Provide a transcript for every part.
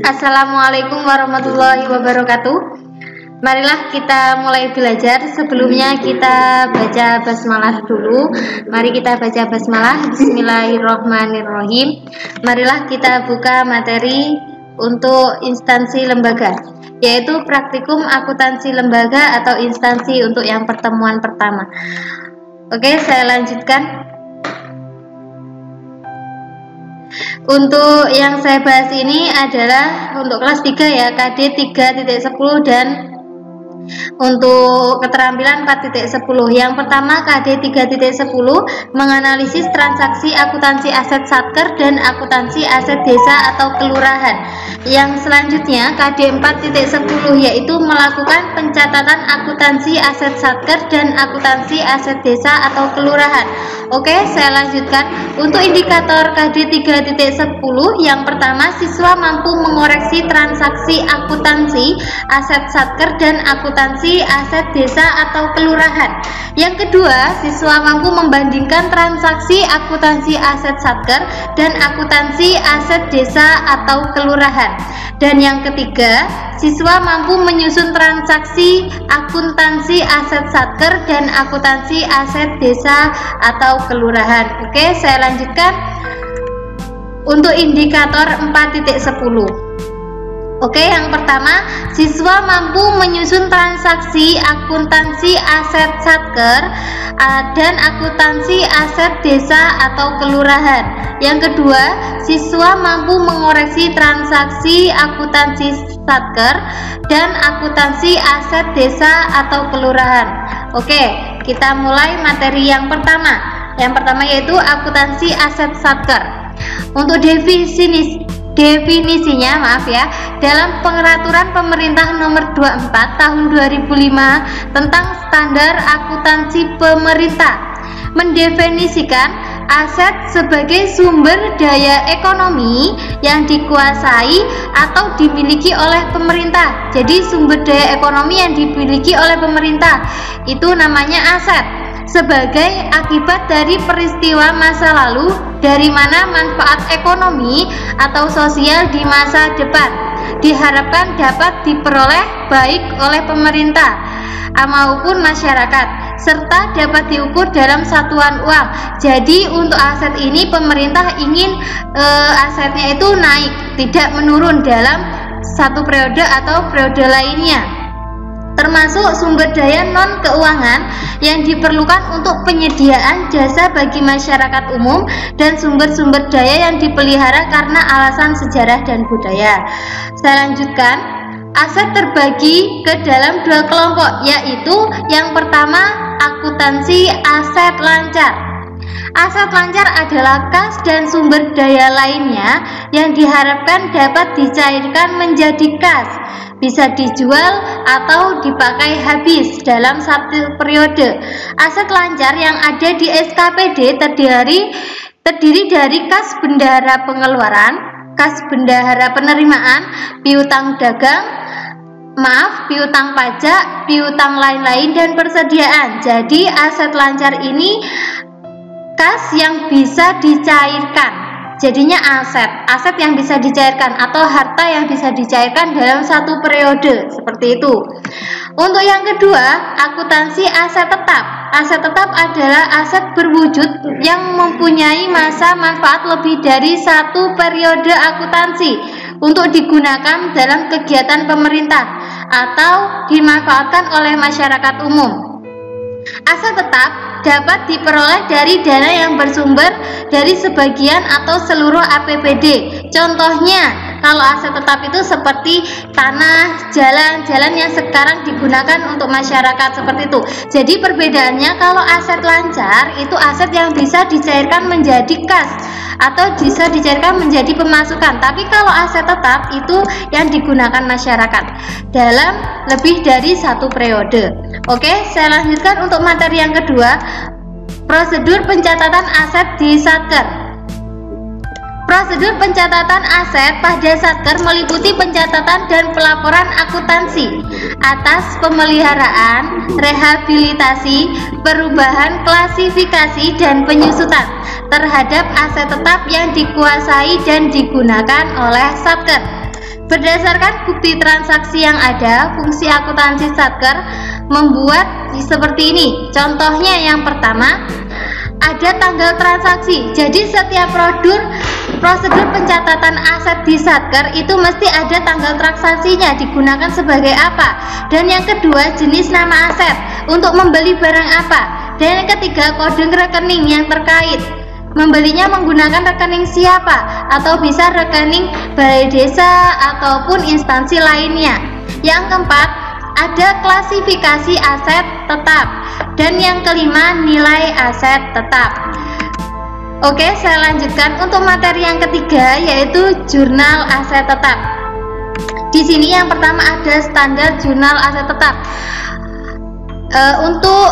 Assalamualaikum warahmatullahi wabarakatuh. Marilah kita mulai belajar. Sebelumnya kita baca basmalah dulu. Mari kita baca basmalah. Bismillahirrahmanirrahim. Marilah kita buka materi untuk instansi lembaga, yaitu praktikum akuntansi lembaga atau instansi untuk yang pertemuan pertama. Oke, saya lanjutkan. Untuk yang saya bahas ini adalah untuk kelas 3 ya, KD 3.10 dan untuk keterampilan 4.10. Yang pertama KD 3.10 menganalisis transaksi akuntansi aset satker dan akuntansi aset desa atau kelurahan. Yang selanjutnya KD 4.10 yaitu melakukan pencatatan akuntansi aset satker dan akuntansi aset desa atau kelurahan. Oke, saya lanjutkan. Untuk indikator KD 3.10 yang pertama, siswa mampu mengoreksi transaksi akuntansi aset satker dan akuntansi aset desa atau kelurahan. Yang kedua, siswa mampu membandingkan transaksi akuntansi aset satker dan akuntansi aset desa atau kelurahan. Dan yang ketiga, siswa mampu menyusun transaksi akuntansi aset satker dan akuntansi aset desa atau kelurahan. Oke, saya lanjutkan. Untuk indikator 4.10. Oke, yang pertama, siswa mampu menyusun transaksi akuntansi aset satker dan akuntansi aset desa atau kelurahan. Yang kedua, siswa mampu mengoreksi transaksi akuntansi satker dan akuntansi aset desa atau kelurahan. Oke, kita mulai materi yang pertama. Yang pertama yaitu akuntansi aset satker. Untuk definisinya, dalam Peraturan Pemerintah Nomor 24 Tahun 2005 tentang Standar Akuntansi Pemerintah mendefinisikan aset sebagai sumber daya ekonomi yang dikuasai atau dimiliki oleh pemerintah. Jadi sumber daya ekonomi yang dimiliki oleh pemerintah itu namanya aset, sebagai akibat dari peristiwa masa lalu dari mana manfaat ekonomi atau sosial di masa depan diharapkan dapat diperoleh baik oleh pemerintah maupun masyarakat, serta dapat diukur dalam satuan uang. Jadi untuk aset ini pemerintah ingin asetnya itu naik, tidak menurun dalam satu periode atau periode lainnya, termasuk sumber daya non-keuangan yang diperlukan untuk penyediaan jasa bagi masyarakat umum dan sumber-sumber daya yang dipelihara karena alasan sejarah dan budaya. Saya lanjutkan. Aset terbagi ke dalam dua kelompok, yaitu yang pertama akuntansi aset lancar. Aset lancar adalah kas dan sumber daya lainnya yang diharapkan dapat dicairkan menjadi kas, bisa dijual atau dipakai habis dalam satu periode. Aset lancar yang ada di SKPD terdiri dari kas bendahara pengeluaran, kas bendahara penerimaan, piutang dagang, piutang pajak, piutang lain-lain, dan persediaan. Jadi aset lancar ini kas yang bisa dicairkan. Jadinya aset yang bisa dicairkan atau harta yang bisa dicairkan dalam satu periode, seperti itu. Untuk yang kedua, akuntansi aset tetap. Aset tetap adalah aset berwujud yang mempunyai masa manfaat lebih dari satu periode akuntansi untuk digunakan dalam kegiatan pemerintah atau dimanfaatkan oleh masyarakat umum. Aset tetap dapat diperoleh dari dana yang bersumber dari sebagian atau seluruh APBD. Contohnya, kalau aset tetap itu seperti tanah, jalan yang sekarang digunakan untuk masyarakat, seperti itu. Jadi perbedaannya, kalau aset lancar itu aset yang bisa dicairkan menjadi kas atau bisa dicairkan menjadi pemasukan. Tapi kalau aset tetap itu yang digunakan masyarakat dalam lebih dari satu periode. Oke, saya lanjutkan untuk materi yang kedua, prosedur pencatatan aset di satker. Prosedur pencatatan aset pada Satker meliputi pencatatan dan pelaporan akuntansi atas pemeliharaan, rehabilitasi, perubahan klasifikasi dan penyusutan terhadap aset tetap yang dikuasai dan digunakan oleh Satker. Berdasarkan bukti transaksi yang ada, fungsi akuntansi Satker membuat seperti ini. Contohnya yang pertama, ada tanggal transaksi. Jadi setiap prosedur pencatatan aset di Satker itu mesti ada tanggal transaksinya, digunakan sebagai apa. Dan yang kedua, jenis nama aset, untuk membeli barang apa. Dan yang ketiga, kode rekening yang terkait, membelinya menggunakan rekening siapa, atau bisa rekening balai desa ataupun instansi lainnya. Yang keempat, ada klasifikasi aset tetap. Dan yang kelima, nilai aset tetap. Oke, saya lanjutkan untuk materi yang ketiga, yaitu jurnal aset tetap. Di sini yang pertama ada standar jurnal aset tetap. Untuk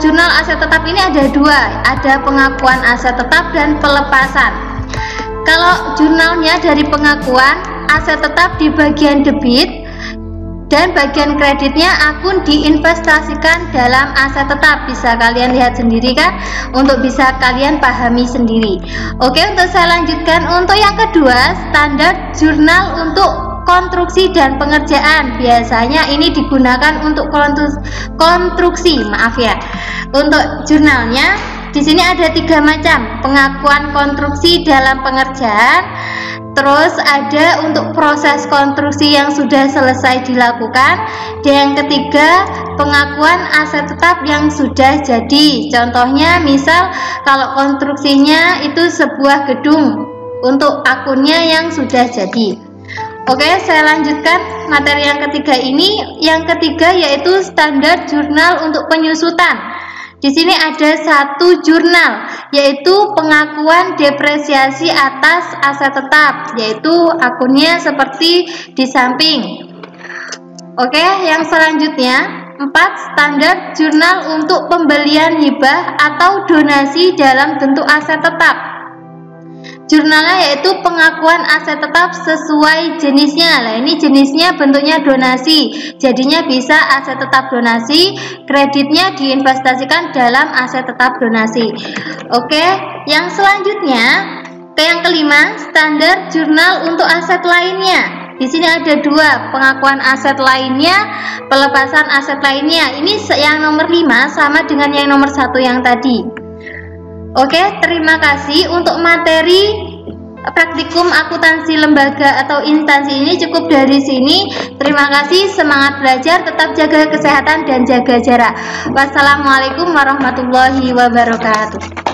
jurnal aset tetap ini ada dua, ada pengakuan aset tetap dan pelepasan. Kalau jurnalnya dari pengakuan aset tetap di bagian debit, dan bagian kreditnya akun diinvestasikan dalam aset tetap. Bisa kalian lihat sendiri kan, untuk bisa kalian pahami sendiri. Oke, untuk saya lanjutkan untuk yang kedua, standar jurnal untuk konstruksi dan pengerjaan. Biasanya ini digunakan untuk konstruksi, maaf ya. Untuk jurnalnya di sini ada 3 macam: pengakuan konstruksi dalam pengerjaan, terus ada untuk proses konstruksi yang sudah selesai dilakukan, dan yang ketiga, pengakuan aset tetap yang sudah jadi. Contohnya misal kalau konstruksinya itu sebuah gedung, untuk akunnya yang sudah jadi. Oke, saya lanjutkan materi yang ketiga ini. Yang ketiga yaitu standar jurnal untuk penyusutan. Di sini ada 1 jurnal, yaitu pengakuan depresiasi atas aset tetap, yaitu akunnya seperti di samping. Oke, yang selanjutnya 4, standar jurnal untuk pembelian hibah atau donasi dalam bentuk aset tetap. Jurnalnya yaitu pengakuan aset tetap sesuai jenisnya. Nah, ini jenisnya bentuknya donasi, jadinya bisa aset tetap donasi, kreditnya diinvestasikan dalam aset tetap donasi. Oke, yang selanjutnya yang kelima, standar jurnal untuk aset lainnya. Di sini ada 2, pengakuan aset lainnya, pelepasan aset lainnya. Ini yang nomor 5 sama dengan yang nomor 1 yang tadi. Oke, terima kasih untuk materi praktikum akuntansi lembaga atau instansi ini cukup dari sini. Terima kasih, semangat belajar, tetap jaga kesehatan dan jaga jarak. Wassalamualaikum warahmatullahi wabarakatuh.